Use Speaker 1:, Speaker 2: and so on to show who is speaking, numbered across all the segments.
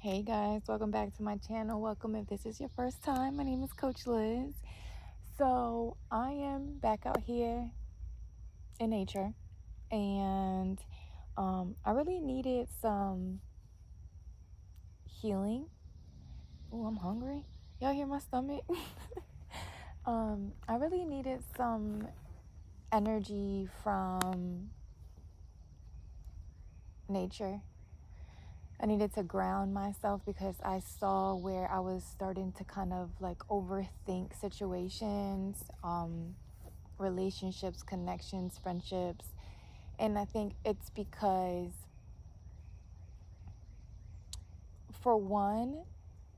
Speaker 1: Hey guys, welcome back to my channel. Welcome if this is your first time. My name is Coach Liz. So I am back out here in nature, and I really needed some healing. Oh, I'm hungry. Y'all hear my stomach? I really needed some energy from nature. I needed to ground myself because I saw where I was starting to kind of like overthink situations, relationships, connections, friendships. And I think it's because, for one,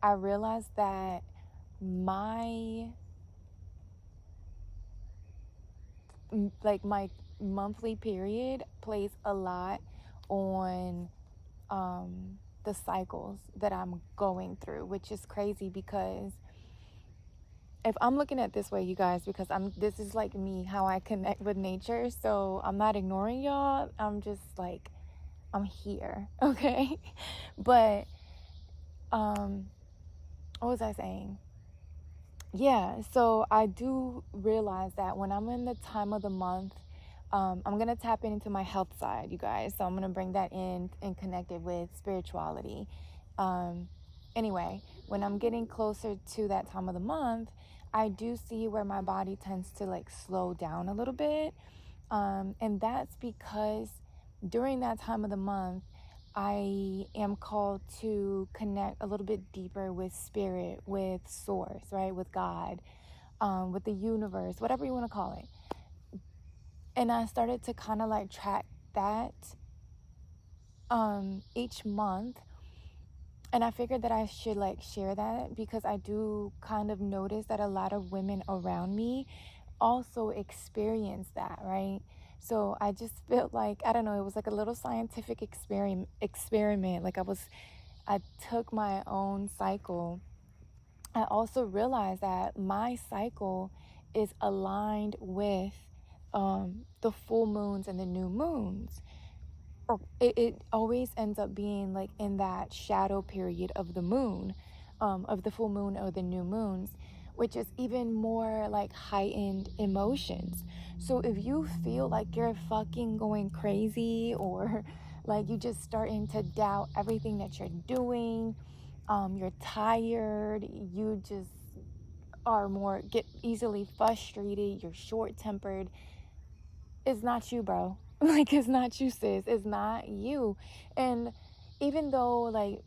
Speaker 1: I realized that my my monthly period plays a lot on the cycles that I'm going through, which is crazy because if I'm looking at it this way, you guys, because this is like me, how I connect with nature. So I'm not ignoring y'all. I'm just like, I'm here. Okay. But, what was I saying? Yeah. So I do realize that when I'm in the time of the month, I'm going to tap into my health side, you guys. So I'm going to bring that in and connect it with spirituality. Anyway, when I'm getting closer to that time of the month, I do see where my body tends to like slow down a little bit. And that's because during that time of the month, I am called to connect a little bit deeper with spirit, with source, right? With God, with the universe, whatever you want to call it. And I started to kind of like track that each month. And I figured that I should like share that because I do kind of notice that a lot of women around me also experience that, right? So I just felt like, I don't know, it was like a little scientific experiment. Like I took my own cycle. I also realized that my cycle is aligned with the full moons and the new moons. Or it always ends up being like in that shadow period of the moon, of the full moon or the new moons, which is even more like heightened emotions. So if you feel like you're fucking going crazy, or like you just starting to doubt everything that you're doing, you're tired, you just get easily frustrated, you're short-tempered, it's not you, bro. Like, it's not you, sis. It's not you. And even though, like,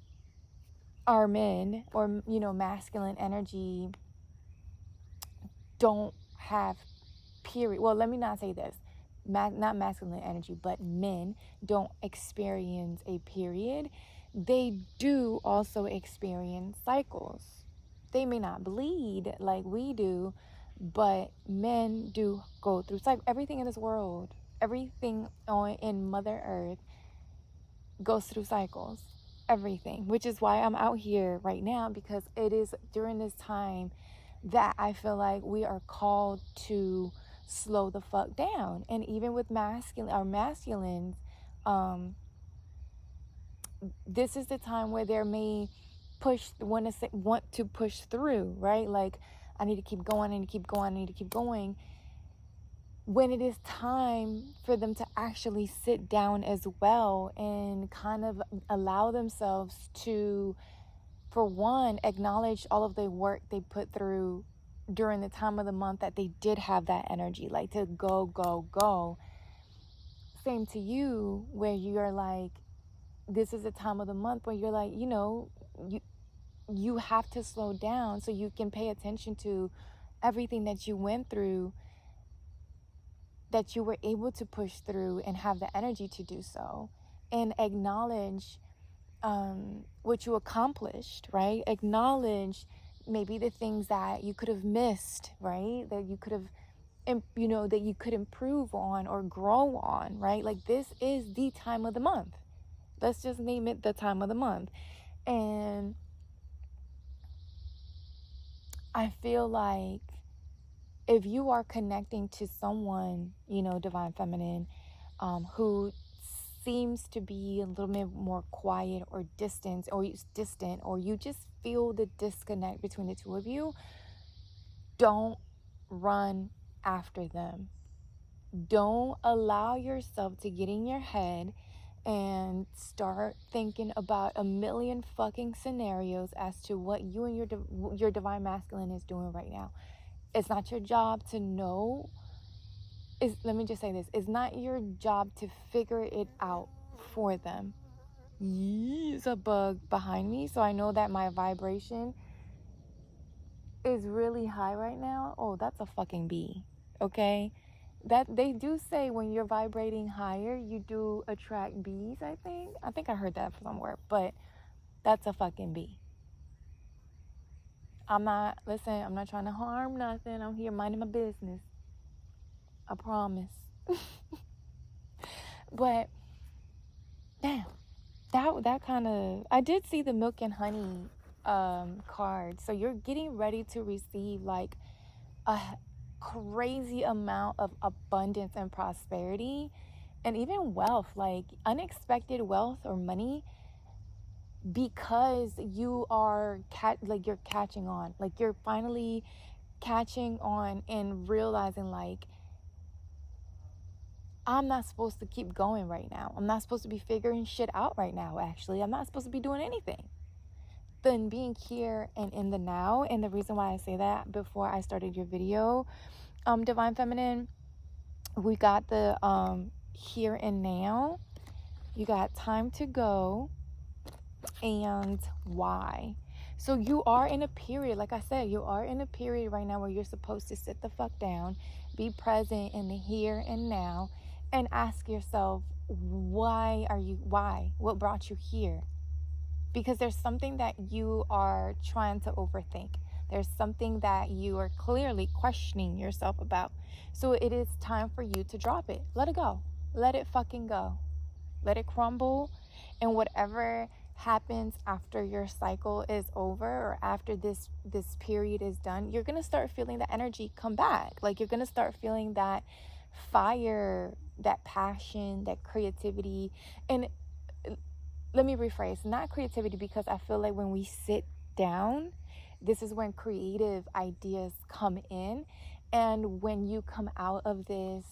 Speaker 1: our men or, masculine energy don't have period. Well, let me not say this. Not masculine energy, but men don't experience a period. They do also experience cycles. They may not bleed like we do, but men do go through cycles. Everything in this world, everything in Mother Earth goes through cycles. Everything, which is why I'm out here right now, because it is during this time that I feel like we are called to slow the fuck down. And even with masculines, this is the time where they may want to push through, right? Like, I need to keep going, I need to keep going, I need to keep going. When it is time for them to actually sit down as well and kind of allow themselves to, for one, acknowledge all of the work they put through during the time of the month that they did have that energy, like to go, go, go. Same to you, where you're like, this is a time of the month where you're like, you have to slow down so you can pay attention to everything that you went through, that you were able to push through and have the energy to do so, and acknowledge what you accomplished, right? Acknowledge maybe the things that you could have missed, right? That you could have, that you could improve on or grow on, right? Like, this is the time of the month. Let's just name it the time of the month. And I feel like if you are connecting to someone, divine feminine, who seems to be a little bit more quiet or distant, or you just feel the disconnect between the two of you, don't run after them. Don't allow yourself to get in your head and start thinking about a million fucking scenarios as to what you and your divine masculine is doing right now. It's not your job to know. Let me just say this. It's not your job to figure it out for them. There's a bug behind me, so I know that my vibration is really high right now. Oh, that's a fucking bee. Okay? That they do say when you're vibrating higher, you do attract bees, I think. I think I heard that somewhere, but that's a fucking bee. I'm not trying to harm nothing. I'm here minding my business. I promise. But damn, that kind of, I did see the milk and honey card. So you're getting ready to receive like a crazy amount of abundance and prosperity, and even wealth, like unexpected wealth or money, because you are you're catching on, like you're finally catching on and realizing like, I'm not supposed to keep going right now. I'm not supposed to be figuring shit out right now. Actually, I'm not supposed to be doing anything. Then being here and in the now. And the reason why I say that, before I started your video, Divine Feminine, we got the here and now. You got time to go and why. So you are in a period, like I said, you are in a period right now where you're supposed to sit the fuck down, be present in the here and now, and ask yourself, why? What brought you here? Because there's something that you are trying to overthink. There's something that you are clearly questioning yourself about. So it is time for you to drop it. Let it go. Let it fucking go. Let it crumble. And whatever happens after your cycle is over, or after this period is done, you're going to start feeling the energy come back. Like you're going to start feeling that fire, that passion, that creativity. And let me rephrase, not creativity, because I feel like when we sit down, this is when creative ideas come in. And when you come out of this,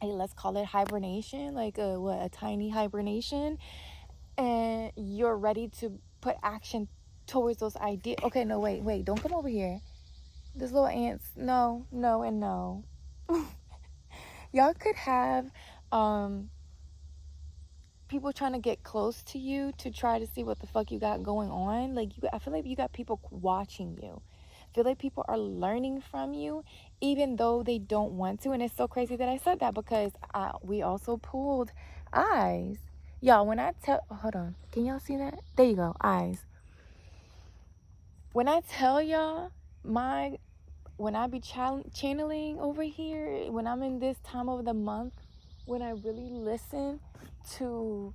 Speaker 1: hey, let's call it hibernation, like a tiny hibernation, and you're ready to put action towards those ideas. Okay, no, wait, don't come over here. This little ants, no, and no. Y'all could have people trying to get close to you to try to see what the fuck you got going on. Like, I feel like you got people watching you. I feel like people are learning from you, even though they don't want to. And it's so crazy that I said that, because we also pulled eyes. Y'all, when I tell, hold on, can y'all see that? There you go, eyes. When I tell y'all, when I be channeling over here, when I'm in this time of the month, when I really listen to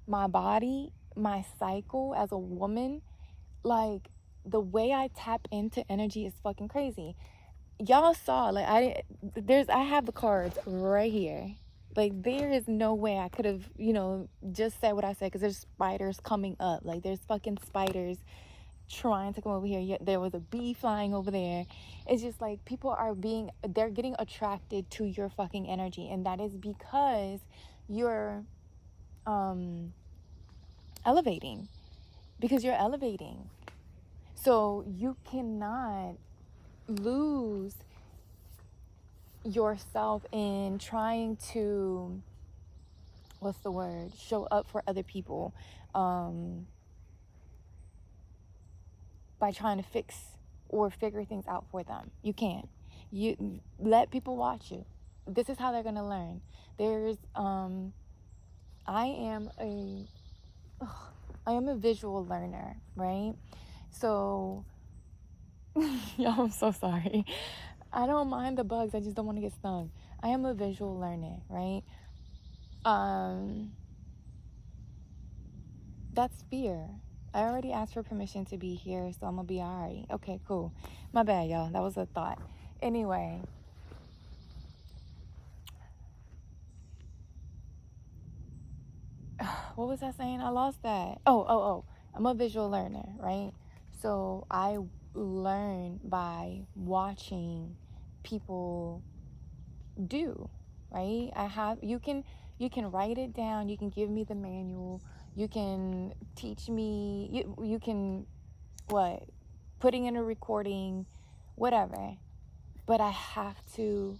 Speaker 1: my body, my cycle as a woman, like the way I tap into energy is fucking crazy. Y'all saw, like I have the cards right here. Like there is no way I could have, just said what I said, because there's spiders coming up. Like there's fucking spiders trying to come over here. Yet there was a bee flying over there. It's just like people they're getting attracted to your fucking energy, and that is because you're elevating. Because you're elevating. So you cannot lose yourself in trying to, show up for other people, by trying to fix or figure things out for them. You can't. You let people watch you. This is how they're gonna learn. I am a visual learner, right? So y'all, I'm so sorry. I don't mind the bugs, I just don't want to get stung. I am a visual learner, right? That's fear. I already asked for permission to be here, so I'm gonna be alright. Okay, cool. My bad, y'all. That was a thought. Anyway, what was I saying? I lost that. Oh. I'm a visual learner, right? So I learn by watching people do, right? You can write it down, you can give me the manual, you can teach me, you can what? Putting in a recording, whatever. But I have to,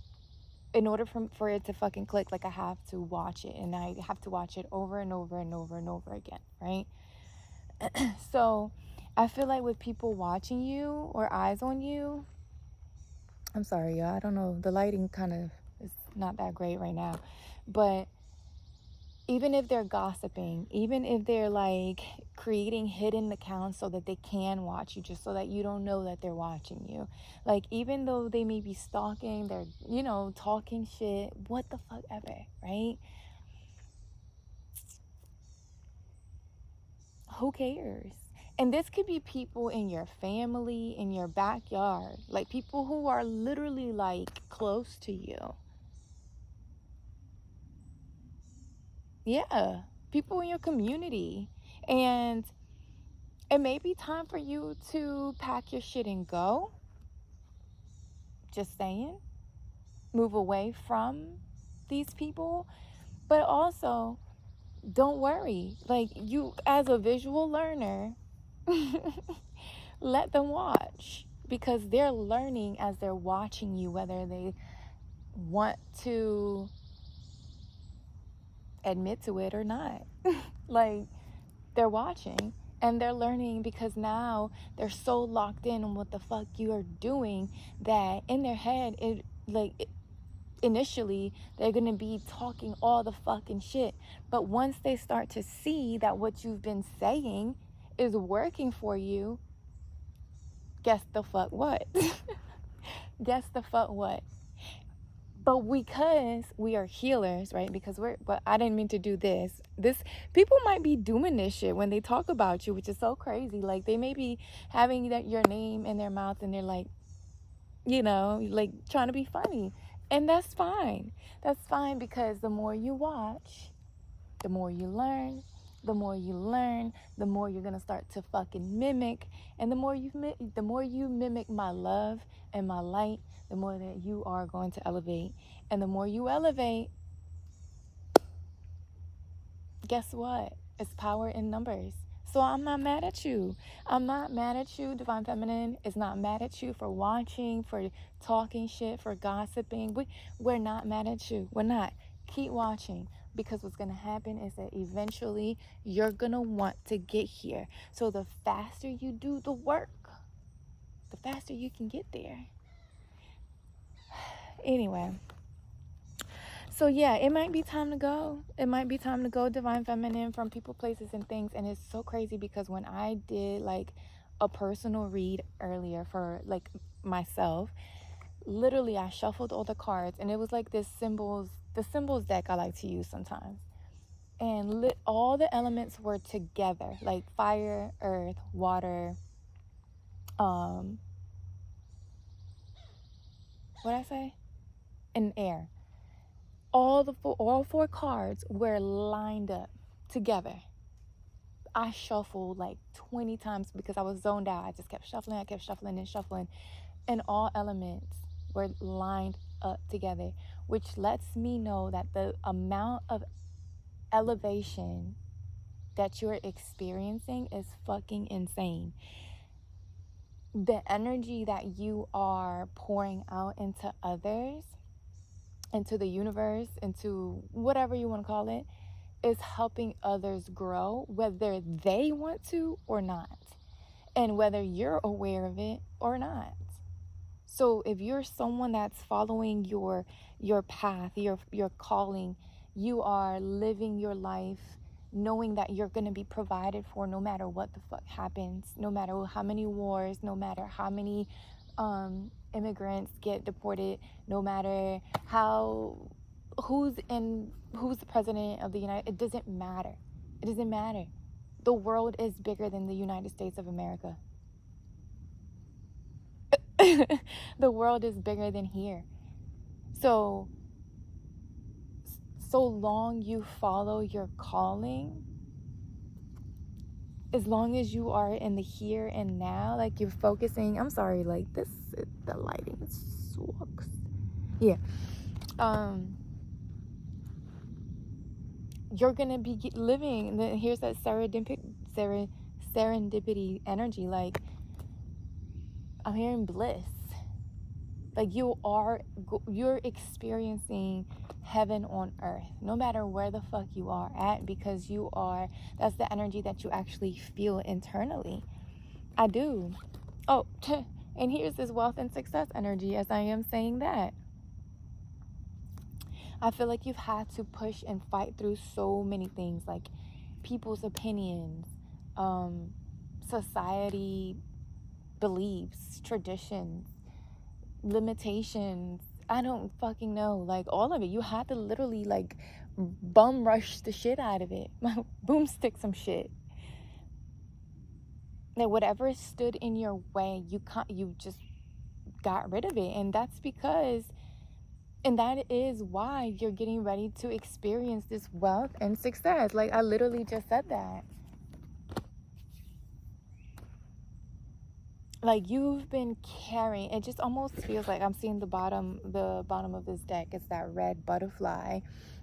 Speaker 1: in order for it to fucking click, like I have to watch it, and I have to watch it over and over and over and over again, right? So I feel like with people watching you or eyes on you, I'm sorry, y'all, I don't know, the lighting kind of is not that great right now, but even if they're gossiping, even if they're like creating hidden accounts so that they can watch you, just so that you don't know that they're watching you, like even though they may be stalking, they're, talking shit, what the fuck ever, right? Who cares? And this could be people in your family, in your backyard, like people who are literally like close to you. Yeah, people in your community. And it may be time for you to pack your shit and go. Just saying. Move away from these people. But also, don't worry. Like, you, as a visual learner, let them watch. Because they're learning as they're watching you, whether they want to admit to it or not. Like, they're watching and they're learning, because now they're so locked in on what the fuck you are doing that in their head, initially they're gonna be talking all the fucking shit. But once they start to see that what you've been saying is working for you, guess the fuck what? Guess the fuck what? But because we are healers, right? But I didn't mean to do this. People might be doing this shit when they talk about you, which is so crazy. Like, they may be having your name in their mouth and they're like, like trying to be funny. And that's fine. That's fine, because the more you watch, the more you learn. The more you learn, the more you're gonna start to fucking mimic. And the more you mimic my love and my light, the more that you are going to elevate. And the more you elevate, guess what? It's power in numbers. So I'm not mad at you. I'm not mad at you. Divine Feminine is not mad at you for watching, for talking shit, for gossiping. We're not mad at you. We're not. Keep watching, because what's going to happen is that eventually you're going to want to get here. So the faster you do the work, the faster you can get there. Anyway. So yeah, it might be time to go. It might be time to go, Divine Feminine, from people, places, and things. And it's so crazy, because when I did like a personal read earlier for like myself, literally I shuffled all the cards, and it was like the symbols deck I like to use sometimes. And all the elements were together, like fire, earth, water, what did I say? And air. All four cards were lined up together. I shuffled like 20 times because I was zoned out. I just kept shuffling and shuffling. And all elements were lined up together, which lets me know that the amount of elevation that you're experiencing is fucking insane. The energy that you are pouring out into others, into the universe, into whatever you want to call it, is helping others grow, whether they want to or not, and whether you're aware of it or not. So if you're someone that's following your path, your calling, you are living your life knowing that you're going to be provided for no matter what the fuck happens, no matter how many wars, no matter how many immigrants get deported, no matter who's the president of the United, it doesn't matter. It doesn't matter. The world is bigger than the United States of America. The world is bigger than here. So long you follow your calling, as long as you are in the here and now, like you're focusing, I'm sorry, like the lighting sucks. Yeah. You're gonna be living, here's that serendipity energy, like I'm hearing bliss. Like you're experiencing heaven on earth, no matter where the fuck you are at, because that's the energy that you actually feel internally. I do. Oh, and here's this wealth and success energy as I am saying that. I feel like you've had to push and fight through so many things, like people's opinions, society beliefs, traditions, limitations. I don't fucking know. Like all of it. You had to literally like bum rush the shit out of it. Boomstick some shit. Like whatever stood in your way, you just got rid of it. And that's because, and that is why you're getting ready to experience this wealth and success. Like I literally just said that. Like you've been carrying, it just almost feels like I'm seeing the bottom of this deck. It's that red butterfly,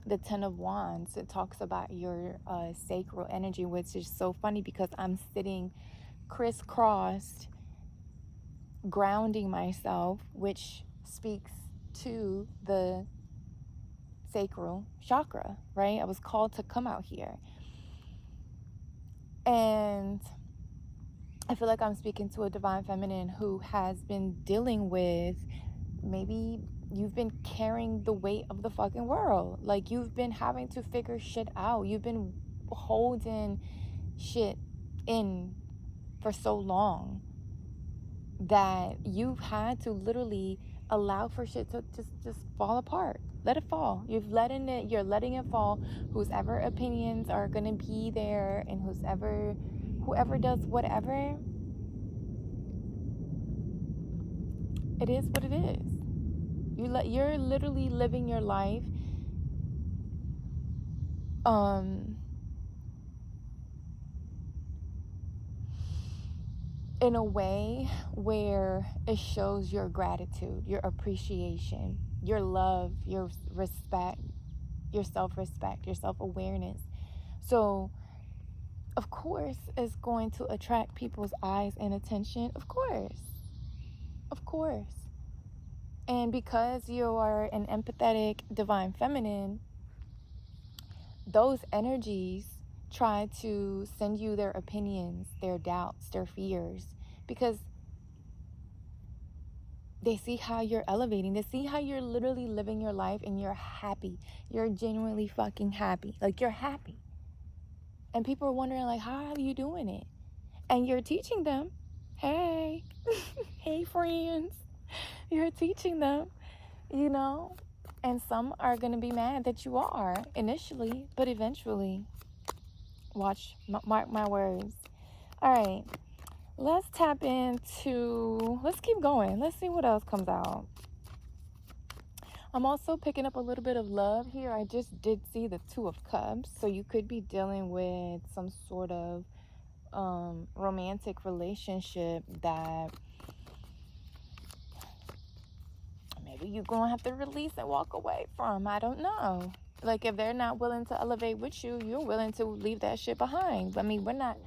Speaker 1: the 10 of Wands. It talks about your sacral energy, which is so funny because I'm sitting crisscrossed, grounding myself, which speaks to the sacral chakra, right? I was called to come out here. And I feel like I'm speaking to a divine feminine who has been dealing with, maybe you've been carrying the weight of the fucking world. Like you've been having to figure shit out. You've been holding shit in for so long that you've had to literally allow for shit to just fall apart. Let it fall. You're letting it fall. Whoever opinions are gonna be there, and whoever does whatever, it is what it is. You're literally living your life in a way where it shows your gratitude, your appreciation, your love, your respect, your self-respect, your self-awareness. So of course it's going to attract people's eyes and attention. Of course. And because you are an empathetic divine feminine, those energies try to send you their opinions, their doubts, their fears, because they see how you're elevating. They see how you're literally living your life and you're happy. You're genuinely fucking happy. Like you're happy. And people are wondering like, how are you doing it? And you're teaching them, hey, hey friends, you're teaching them, you know, and some are going to be mad that you are initially, but eventually, mark my words. All right, let's keep going. Let's see what else comes out. I'm also picking up a little bit of love here. I just did see the 2 of Cups, so you could be dealing with some sort of romantic relationship that maybe you're going to have to release and walk away from. I don't know. Like if they're not willing to elevate with you, you're willing to leave that shit behind. I mean, we're not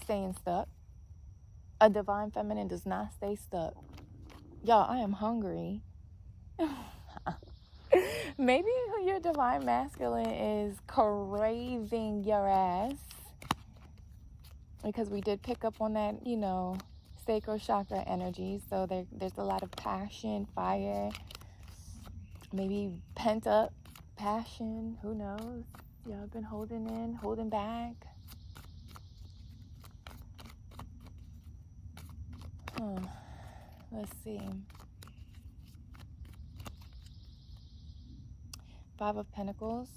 Speaker 1: staying stuck. A divine feminine does not stay stuck. Y'all, I am hungry. Maybe your divine masculine is craving your ass, because we did pick up on that, sacral chakra energy. So there's a lot of passion, fire, maybe pent up passion. Who knows? Y'all have been holding back. Let's see. 5 of Pentacles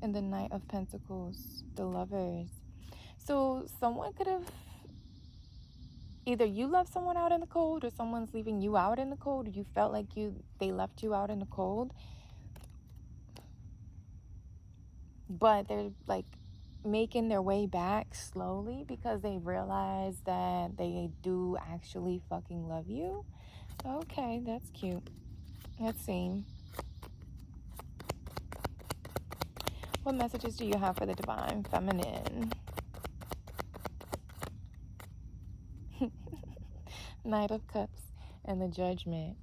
Speaker 1: and the Knight of Pentacles, the Lovers. So someone could have, either you left someone out in the cold, or someone's leaving you out in the cold, or you felt like they left you out in the cold. But they're like making their way back slowly because they realize that they do actually fucking love you. Okay, that's cute. Let's see. What messages do you have for the divine feminine? Knight of Cups and the Judgment.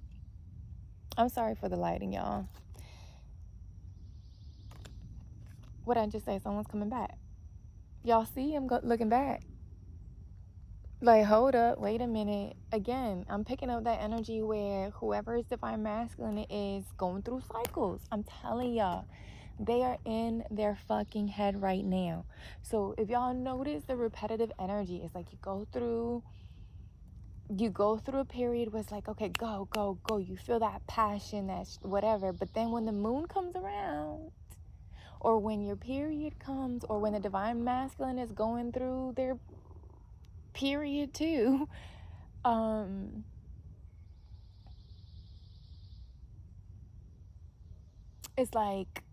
Speaker 1: I'm sorry for the lighting, y'all. What I just say? Someone's coming back. Y'all see him looking back. Like, hold up, wait a minute. Again, I'm picking up that energy where whoever is divine masculine is going through cycles. I'm telling y'all, they are in their fucking head right now. So if y'all notice the repetitive energy, it's like you go through a period where it's like, okay, go, go, go. You feel that passion, that whatever. But then when the moon comes around, or when your period comes, or when the divine masculine is going through their period too, it's like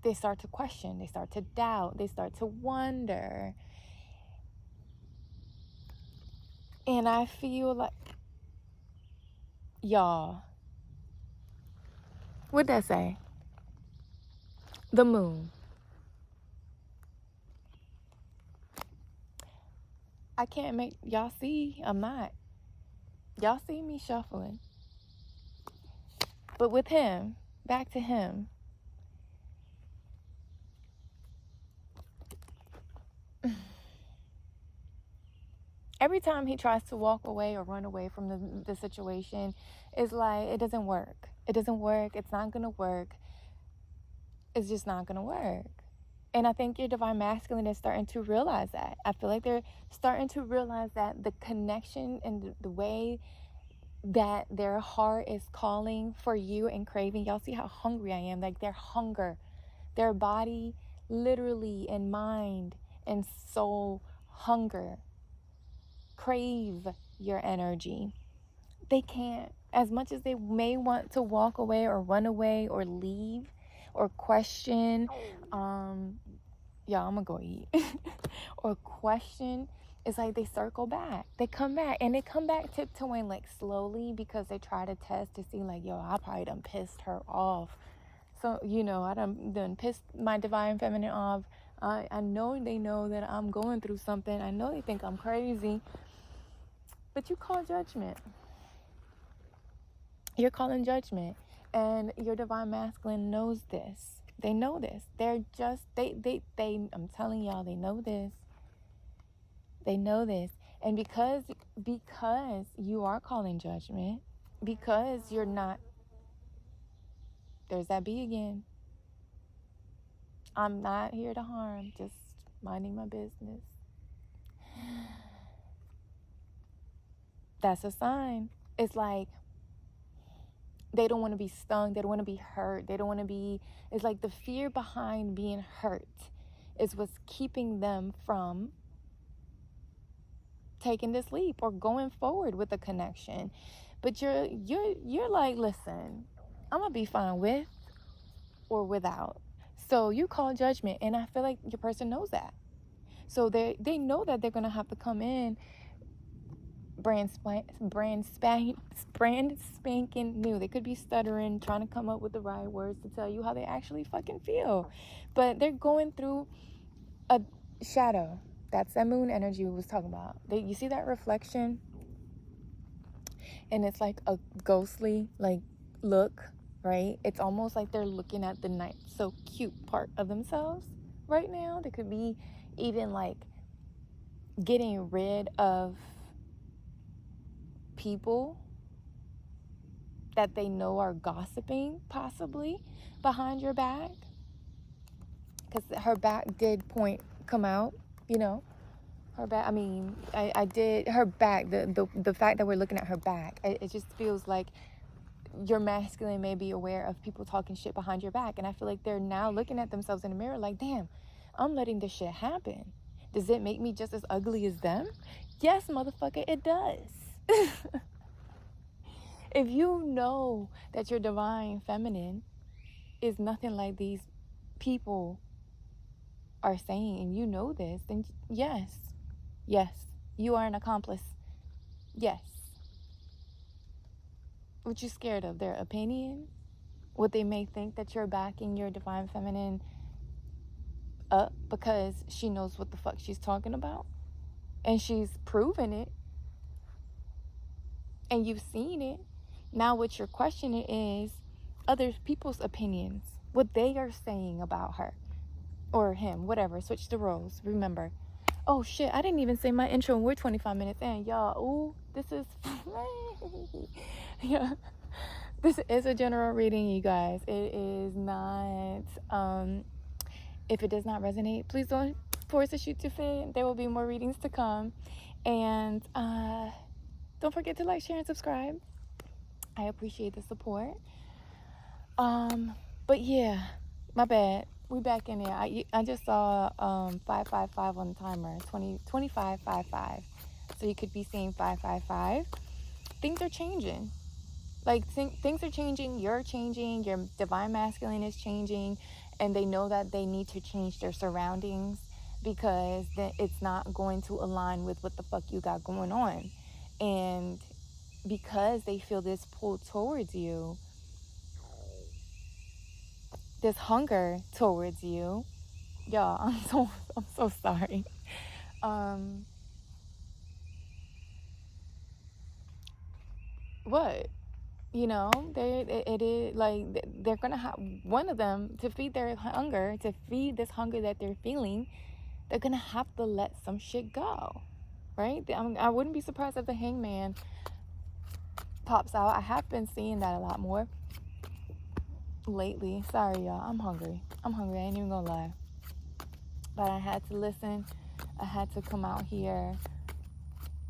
Speaker 1: they start to question, they start to doubt, they start to wonder. And I feel like, y'all, what'd that say? The moon. I can't make y'all see. I'm not. Y'all see me shuffling. But with him, back to him. Every time he tries to walk away or run away from the situation, it's like, it doesn't work. It doesn't work. It's not going to work. It's just not going to work. And I think your divine masculine is starting to realize that. I feel like they're starting to realize that the connection and the way that their heart is calling for you and craving. Y'all see how hungry I am? Like, their hunger, their body, literally, and mind and soul hunger, crave your energy. They can't. As much as they may want to walk away or run away or leave or question, I'm gonna go eat. Or question, it's like they circle back. They come back, and they come back tiptoeing, like, slowly, because they try to test to see, like, yo, I probably done pissed her off. So, I done pissed my divine feminine off. I know they know that I'm going through something. I know they think I'm crazy. But you call judgment. You're calling judgment. And your divine masculine knows this. They know this. They're just, I'm telling y'all, they know this. They know this. And because you are calling judgment, because you're not, there's that B again. I'm not here to harm, just minding my business. That's a sign. It's like they don't want to be stung. They don't want to be hurt. They don't want to be, it's like the fear behind being hurt is what's keeping them from taking this leap or going forward with a connection. But you're like, listen, I'm gonna be fine with or without. So you call judgment, and I feel like your person knows that. So they know that they're gonna have to come in brand spanking new. They could be stuttering, trying to come up with the right words to tell you how they actually fucking feel. But they're going through a shadow. That's that moon energy we was talking about. You see that reflection? And it's like a ghostly, like, look, right? It's almost like they're looking at the night so cute part of themselves right now. They could be even like getting rid of people that they know are gossiping, possibly behind your back, because her back did come out, her back. I mean, I did her back. The fact that we're looking at her back, it just feels like your masculine may be aware of people talking shit behind your back, and I feel like they're now looking at themselves in the mirror like, damn, I'm letting this shit happen. Does it make me just as ugly as them? Yes, motherfucker, it does. If you know that your divine feminine is nothing like these people are saying, and you know this, then yes, you are an accomplice. Yes. What you scared of? Their opinion? What they may think that you're backing your divine feminine up because she knows what the fuck she's talking about? And she's proven it. And you've seen it. Now what you're questioning is other people's opinions, what they are saying about her or him, whatever. Switch the roles. Remember. Oh shit, I didn't even say my intro and we're 25 minutes in, y'all. Ooh, this is yeah. This is a general reading, you guys. It is not if it does not resonate, please don't force a shoot to fit. There will be more readings to come. And don't forget to like, share, and subscribe. I appreciate the support. But yeah, my bad. We back in there. I just saw 555 on the timer. 2555. So you could be seeing 555. Things are changing. Like things are changing. You're changing. Your divine masculine is changing, and they know that they need to change their surroundings because it's not going to align with what the fuck you got going on, and because they feel this pull towards you, this hunger towards you. Y'all, I'm so sorry. What? You know, it is like they're gonna have one of them to feed their hunger, to feed this hunger that they're feeling. They're gonna have to let some shit go, right? I wouldn't be surprised if the hangman pops out. I have been seeing that a lot more lately. Sorry, y'all. I'm hungry. I ain't even gonna lie. But I had to listen. I had to come out here,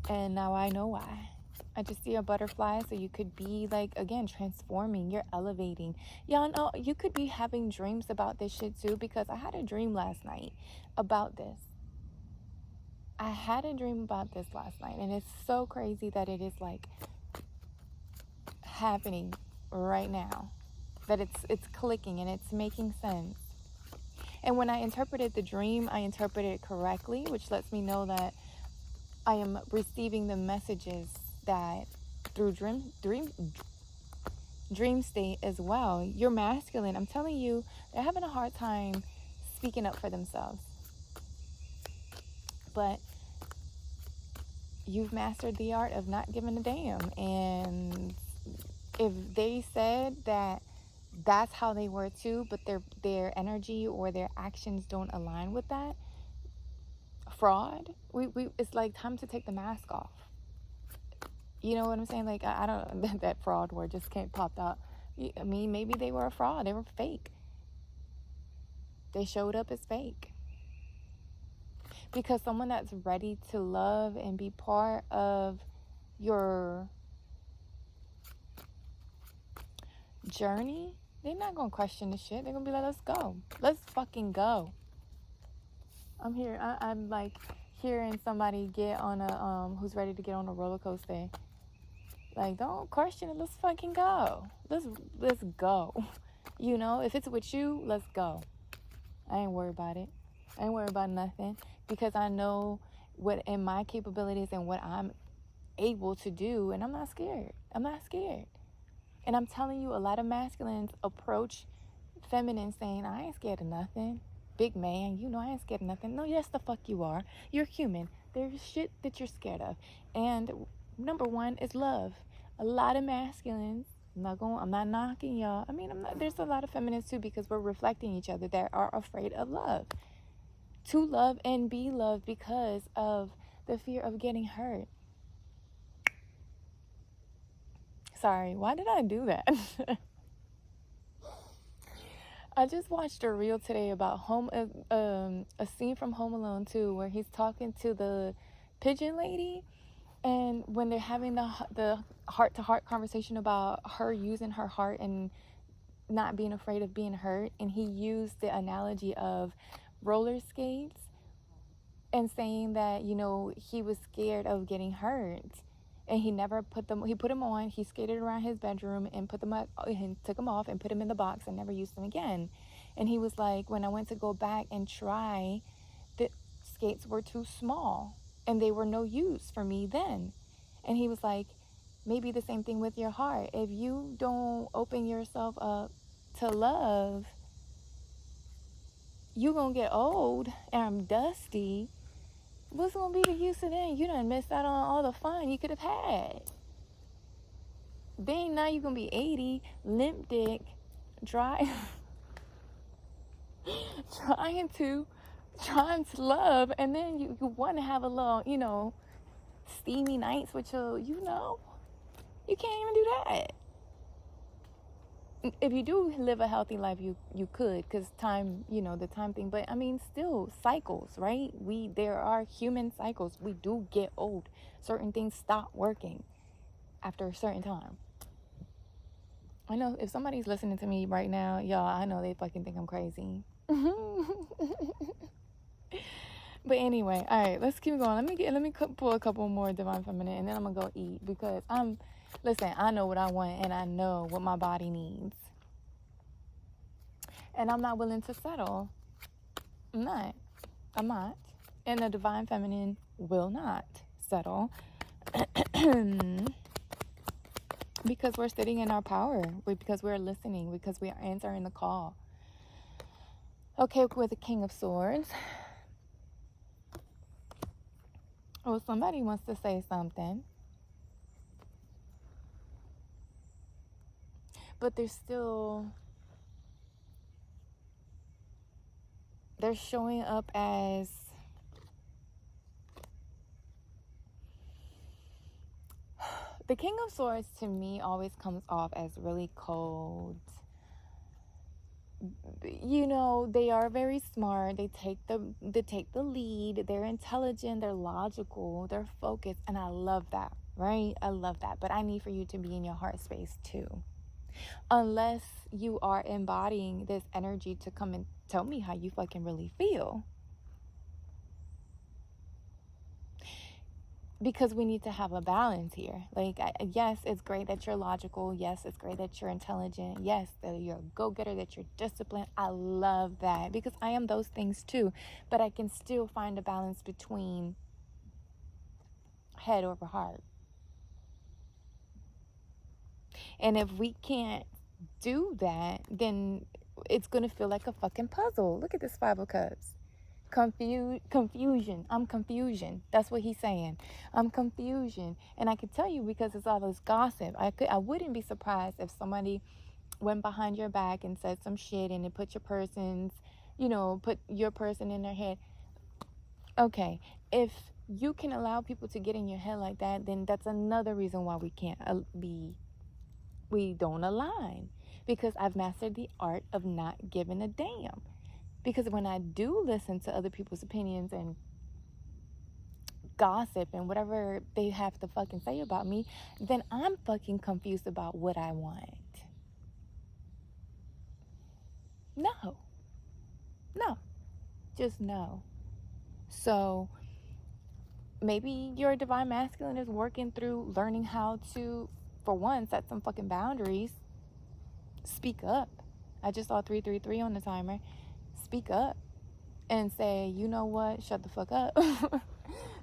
Speaker 1: and now I know why. I just see a butterfly, so you could be like, again, transforming. You're elevating. Y'all know you could be having dreams about this shit too, because I had a dream last night about this. I had a dream about this last night, and it's so crazy that it is like happening right now, that it's clicking and it's making sense. And when I interpreted the dream, I interpreted it correctly, which lets me know that I am receiving the messages that through dream state as well. You're masculine. I'm telling you, they're having a hard time speaking up for themselves. But you've mastered the art of not giving a damn. And if they said that that's how they were too, but their energy or their actions don't align with that, fraud, we it's like time to take the mask off. You know what I'm saying? Like, I don't, that fraud word just can't pop out. I mean, maybe they were a fraud. They were fake. They showed up as fake. Because someone that's ready to love and be part of your journey, they're not going to question the shit. They're going to be like, let's go. Let's fucking go. I'm like hearing somebody get on a, who's ready to get on a roller coaster. Like, don't question it. Let's fucking go. Let's go. You know, if it's with you, let's go. I ain't worried about it. I ain't worried about nothing, because I know what in my capabilities and what I'm able to do, and I'm not scared. And I'm telling you, a lot of masculines approach feminine saying, I ain't scared of nothing. Big man, you know I ain't scared of nothing. No, yes, the fuck you are. You're human. There's shit that you're scared of. And number one is love. A lot of masculines, I'm not knocking y'all. I mean, there's a lot of feminists too, because we're reflecting each other, that are afraid of love. To love and be loved because of the fear of getting hurt. Sorry, why did I do that? I just watched a reel today about a scene from Home Alone 2 where he's talking to the pigeon lady, and when they're having the heart-to-heart conversation about her using her heart and not being afraid of being hurt, and he used the analogy of roller skates and saying that, you know, he was scared of getting hurt, and he never put them on. He skated around his bedroom and put them up and took them off and put them in the box and never used them again. And he was like, when I went to go back and try, the skates were too small and they were no use for me then. And he was like, maybe the same thing with your heart. If you don't open yourself up to love, you gonna get old and I'm dusty. What's gonna be the use of that? You done missed out on all the fun you could have had. Then now you gonna be 80, limp dick, dry, trying to love, and then you want to have a little, steamy nights with your, you can't even do that. If you do live a healthy life, you could, because time, the time thing. But I mean, still cycles, right? There are human cycles. We do get old. Certain things stop working after a certain time. I know if somebody's listening to me right now, y'all, I know they fucking think I'm crazy. But anyway, all right, let's keep going. Let me pull a couple more divine feminine, and then I'm gonna go eat, because listen, I know what I want and I know what my body needs, and I'm not willing to settle. I'm not, and the divine feminine will not settle. Because we're sitting in our power, because we're listening, because we are answering the call. Okay, with the King of Swords. Oh, somebody wants to say something. But they're showing up as the King of Swords. To me, always comes off as really cold. They are very smart. They take the lead. They're intelligent. They're logical. They're focused, and I love that. Right? I love that. But I need for you to be in your heart space too. Unless you are embodying this energy to come and tell me how you fucking really feel. Because we need to have a balance here. Like, yes, it's great that you're logical. Yes, it's great that you're intelligent. Yes, that you're a go-getter, that you're disciplined. I love that, because I am those things too. But I can still find a balance between head over heart. And if we can't do that, then it's going to feel like a fucking puzzle. Look at this 5 of Cups. Confusion. I'm confusion. That's what he's saying. I'm confusion. And I can tell you, because it's all this gossip. I wouldn't be surprised if somebody went behind your back and said some shit, and it put your person in their head. Okay, if you can allow people to get in your head like that, then that's another reason why we don't align. Because I've mastered the art of not giving a damn. Because when I do listen to other people's opinions and gossip and whatever they have to fucking say about me, then I'm fucking confused about what I want. No. Just no. So maybe your divine masculine is working through learning how to, for one, set some fucking boundaries. Speak up. I just saw 333 on the timer. Speak up and say, you know what? Shut the fuck up.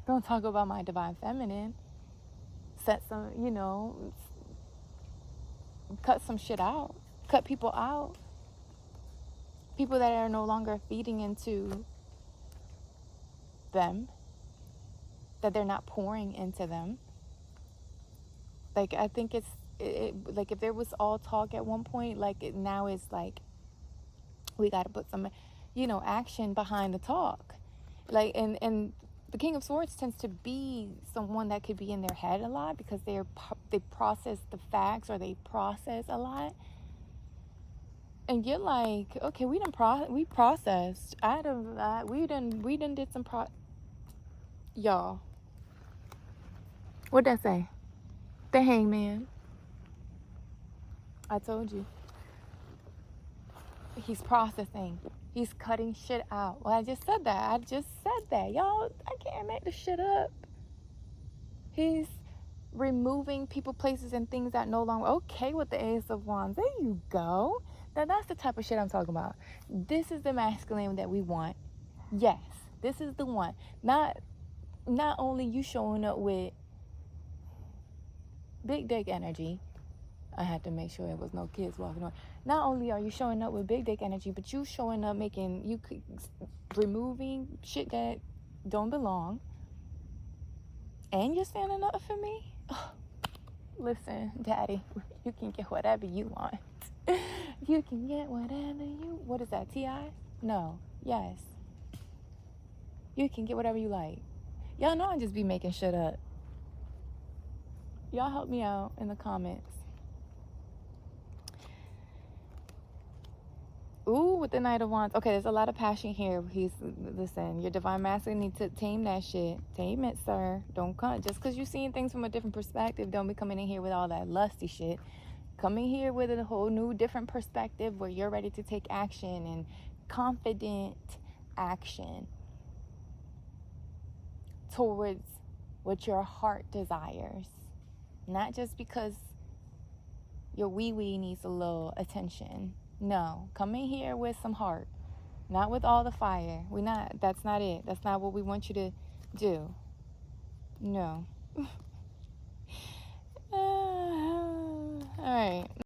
Speaker 1: Don't talk about my divine feminine. Set some, cut some shit out. Cut people out. People that are no longer feeding into them. That they're not pouring into them. Like, I think like, if there was all talk at one point, like, now it's like, we got to put some, action behind the talk. Like, and the King of Swords tends to be someone that could be in their head a lot, because they process the facts, or they process a lot. And you're like, okay, we processed. We done did some y'all. What'd that say? The Hangman. I told you. He's processing. He's cutting shit out. Well, I just said that. Y'all, I can't make this shit up. He's removing people, places, and things that no longer okay with the Ace of Wands. There you go. That's the type of shit I'm talking about. This is the masculine that we want. Yes, this is the one. Not only you showing up with big dick energy. I had to make sure there was no kids walking on. Not only are you showing up with big dick energy, but you showing up removing shit that don't belong, and you're standing up for me. Oh, listen, daddy, you can get whatever you want. You can get whatever you... What is that, T.I.? No. Yes. You can get whatever you like. Y'all know I just be making shit up. Y'all help me out in the comments. Ooh, with the Knight of Wands. Okay, there's a lot of passion here. Listen, your divine masculine needs to tame that shit. Tame it, sir. Don't come. Just because you're seeing things from a different perspective, don't be coming in here with all that lusty shit. Come in here with a whole new, different perspective where you're ready to take action, and confident action towards what your heart desires. Not just because your wee-wee needs a little attention. No, come in here with some heart. Not with all the fire. That's not it. That's not what we want you to do. No. All right.